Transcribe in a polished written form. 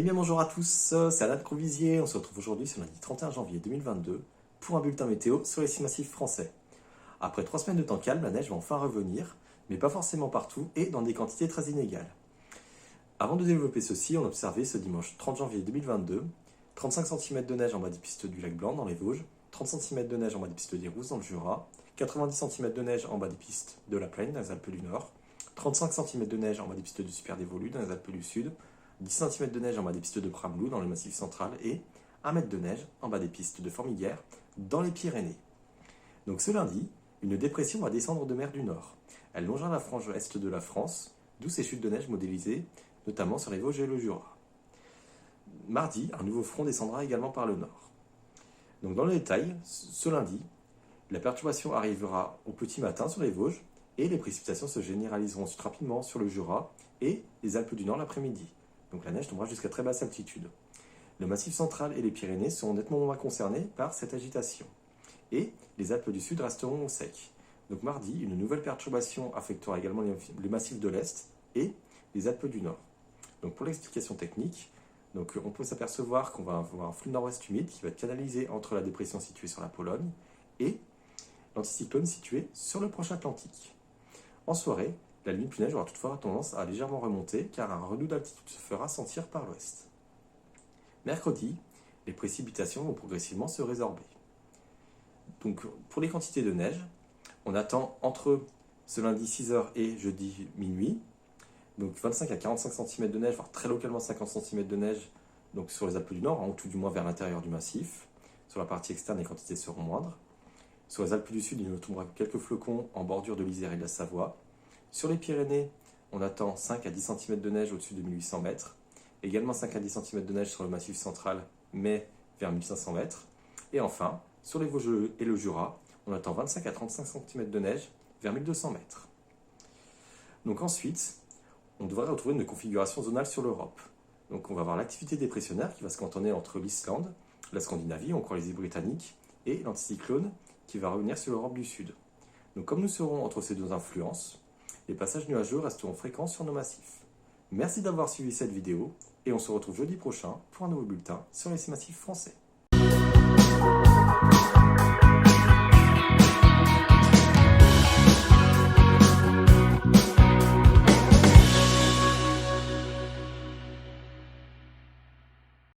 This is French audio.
bien bonjour à tous, c'est Alain Crovisier. On se retrouve aujourd'hui ce lundi 31 janvier 2022 pour un bulletin météo sur les 6 massifs français. Après 3 semaines de temps calme, la neige va enfin revenir, mais pas forcément partout et dans des quantités très inégales. Avant de développer ceci, on observait ce dimanche 30 janvier 2022 35 cm de neige en bas des pistes du lac Blanc dans les Vosges, 30 cm de neige en bas des pistes des Rousses dans le Jura, 90 cm de neige en bas des pistes de la Plaine dans les Alpes du Nord, 35 cm de neige en bas des pistes du Super dévolu dans les Alpes du Sud, 10 cm de neige en bas des pistes de Prameloup dans le Massif central et 1 mètre de neige en bas des pistes de Formiguères dans les Pyrénées. Donc ce lundi, une dépression va descendre de mer du Nord. Elle longera la frange est de la France, d'où ces chutes de neige modélisées, notamment sur les Vosges et le Jura. Mardi, un nouveau front descendra également par le nord. Donc dans le détail, ce lundi, la perturbation arrivera au petit matin sur les Vosges et les précipitations se généraliseront ensuite rapidement sur le Jura et les Alpes du Nord l'après-midi. Donc la neige tombera jusqu'à très basse altitude. Le Massif central et les Pyrénées seront nettement moins concernés par cette agitation. Et les Alpes du Sud resteront au sec. Donc mardi, une nouvelle perturbation affectera également les massifs de l'Est et les Alpes du Nord. Donc pour l'explication technique, on peut s'apercevoir qu'on va avoir un flux nord-ouest humide qui va être canalisé entre la dépression située sur la Pologne et l'anticyclone situé sur le proche Atlantique. En soirée, la limite plus neige aura toutefois tendance à légèrement remonter car un redout d'altitude se fera sentir par l'ouest. Mercredi, les précipitations vont progressivement se résorber. Donc pour les quantités de neige, on attend entre ce lundi 6h et jeudi minuit, donc 25 à 45 cm de neige, voire très localement 50 cm de neige donc sur les Alpes du Nord, ou tout du moins vers l'intérieur du massif. Sur la partie externe, les quantités seront moindres. Sur les Alpes du Sud, il nous tombera quelques flocons en bordure de l'Isère et de la Savoie. Sur les Pyrénées, on attend 5 à 10 cm de neige au-dessus de 1800 mètres. Également 5 à 10 cm de neige sur le massif central, mais vers 1500 mètres. Et enfin, sur les Vosges et le Jura, on attend 25 à 35 cm de neige vers 1200 mètres. Donc ensuite, on devrait retrouver une configuration zonale sur l'Europe. Donc on va avoir l'activité dépressionnaire qui va se cantonner entre l'Islande, la Scandinavie, on croit les îles britanniques, et l'anticyclone qui va revenir sur l'Europe du Sud. Donc comme nous serons entre ces deux influences, les passages nuageux resteront fréquents sur nos massifs. Merci d'avoir suivi cette vidéo et on se retrouve jeudi prochain pour un nouveau bulletin sur les massifs français.